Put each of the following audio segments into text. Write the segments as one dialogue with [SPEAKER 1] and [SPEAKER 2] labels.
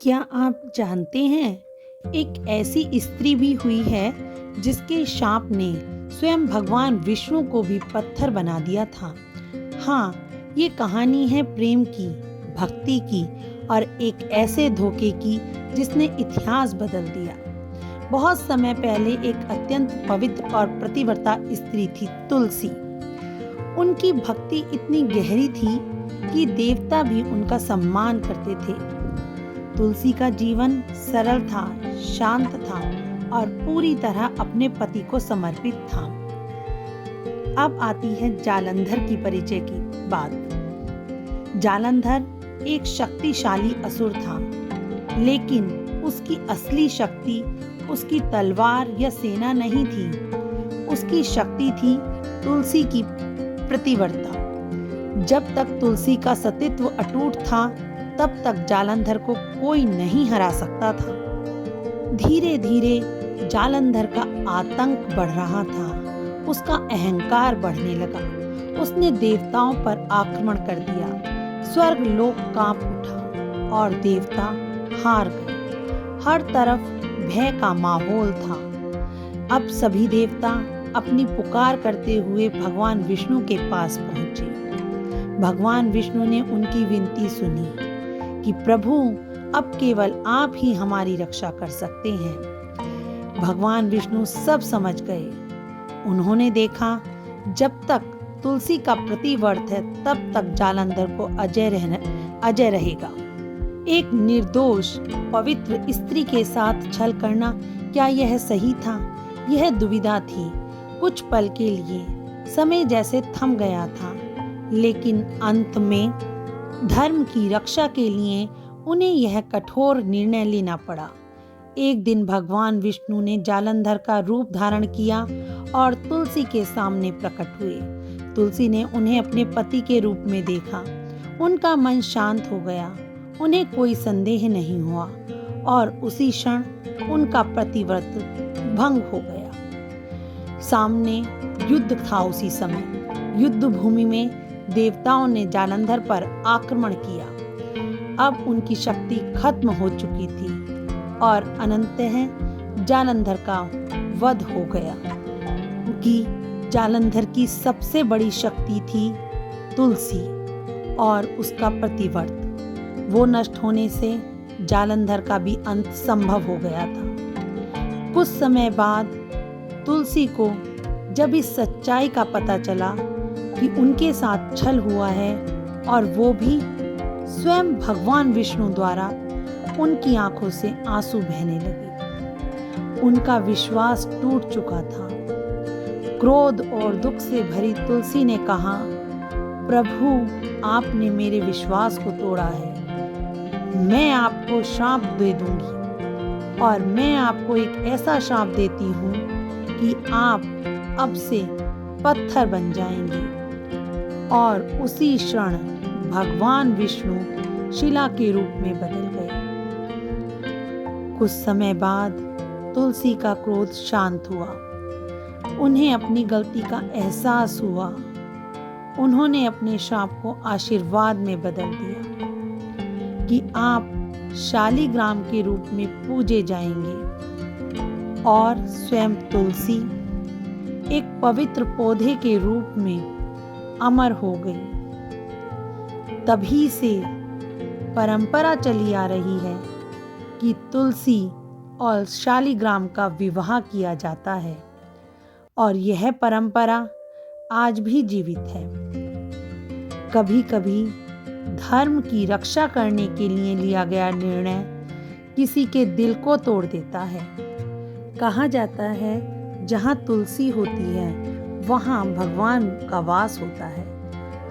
[SPEAKER 1] क्या आप जानते हैं, एक ऐसी स्त्री भी हुई है जिसके शाप ने स्वयं भगवान विष्णु को भी पत्थर बना दिया था। हाँ, ये कहानी है प्रेम की, भक्ति की और एक ऐसे धोखे की जिसने इतिहास बदल दिया। बहुत समय पहले एक अत्यंत पवित्र और प्रतिव्रता स्त्री थी, तुलसी। उनकी भक्ति इतनी गहरी थी कि देवता भी उनका सम्मान करते थे। तुलसी का जीवन सरल था, शांत था और पूरी तरह अपने पति को समर्पित था। अब आती है जालंधर की परिचय की बात। जालंधर एक शक्तिशाली असुर था, लेकिन उसकी असली शक्ति उसकी तलवार या सेना नहीं थी। उसकी शक्ति थी तुलसी की प्रतिव्रता। जब तक तुलसी का सतीत्व अटूट था, तब तक जालंधर को कोई नहीं हरा सकता था। धीरे धीरे जालंधर का आतंक बढ़ रहा था। उसका अहंकार बढ़ने लगा। उसने देवताओं पर आक्रमण कर दिया। स्वर्ग लोक कांप उठा और देवता हार गए। हर तरफ भय का माहौल था। अब सभी देवता अपनी पुकार करते हुए भगवान विष्णु के पास पहुंचे। भगवान विष्णु ने उनकी विनती सुनी कि प्रभु, अब केवल आप ही हमारी रक्षा कर सकते हैं। भगवान विष्णु सब समझ गए। उन्होंने देखा, जब तक तुलसी का प्रतिव्रत है, तब तक जालंधर को अजय रहेगा। एक निर्दोष पवित्र स्त्री के साथ छल करना, क्या यह सही था? यह दुविधा थी। कुछ पल के लिए समय जैसे थम गया था, लेकिन अंत में धर्म की रक्षा के लिए उन्हें यह कठोर निर्णय लेना पड़ा। एक दिन भगवान विष्णु ने जालंधर का रूप धारण किया और तुलसी के सामने प्रकट हुए। तुलसी ने उन्हें अपने पति के रूप में देखा। उनका मन शांत हो गया। उन्हें कोई संदेह नहीं हुआ और उसी क्षण उनका प्रतिव्रत भंग हो गया। सामने युद्ध था। उसी समय युद्ध भूमि में देवताओं ने जालंधर पर आक्रमण किया। अब उनकी शक्ति खत्म हो चुकी थी और अनंततः जालंधर का वध हो गया, क्योंकि जालंधर की सबसे बड़ी शक्ति थी तुलसी और उसका प्रतिव्रत। वो नष्ट होने से जालंधर का भी अंत संभव हो गया था। कुछ समय बाद तुलसी को जब इस सच्चाई का पता चला कि उनके साथ छल हुआ है और वो भी स्वयं भगवान विष्णु द्वारा, उनकी आंखों से आंसू बहने लगे। उनका विश्वास टूट चुका था। क्रोध और दुख से भरी तुलसी ने कहा, प्रभु, आपने मेरे विश्वास को तोड़ा है। मैं आपको श्राप दे दूंगी और मैं आपको एक ऐसा श्राप देती हूँ कि आप अब से पत्थर बन जाएंगे। और उसी क्षण भगवान विष्णु शिला के रूप में बदल गए। कुछ समय बाद तुलसी का क्रोध शांत हुआ। उन्हें अपनी गलती का एहसास हुआ। उन्होंने अपने श्राप को आशीर्वाद में बदल दिया कि आप शालिग्राम के रूप में पूजे जाएंगे। और स्वयं तुलसी एक पवित्र पौधे के रूप में अमर हो गई। तभी से परंपरा चली आ रही है कि तुलसी और शालिग्राम का विवाह किया जाता है और यह परंपरा आज भी जीवित है। कभी कभी धर्म की रक्षा करने के लिए लिया गया निर्णय किसी के दिल को तोड़ देता है। कहा जाता है, जहाँ तुलसी होती है वहाँ भगवान का वास होता है।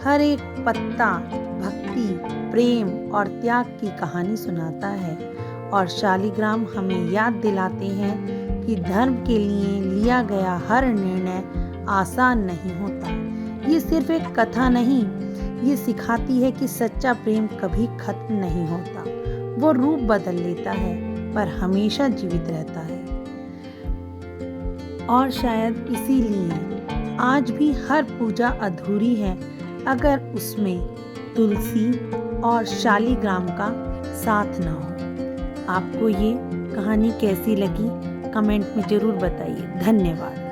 [SPEAKER 1] हर एक पत्ता भक्ति, प्रेम और त्याग की कहानी सुनाता है और शालिग्राम हमें याद दिलाते हैं कि धर्म के लिए लिया गया हर निर्णय आसान नहीं होता। ये सिर्फ एक कथा नहीं, ये सिखाती है कि सच्चा प्रेम कभी खत्म नहीं होता। वो रूप बदल लेता है पर हमेशा जीवित रहता है। और शायद इसीलिए आज भी हर पूजा अधूरी है अगर उसमें तुलसी और शालिग्राम का साथ ना हो। आपको ये कहानी कैसी लगी कमेंट में ज़रूर बताइए। धन्यवाद।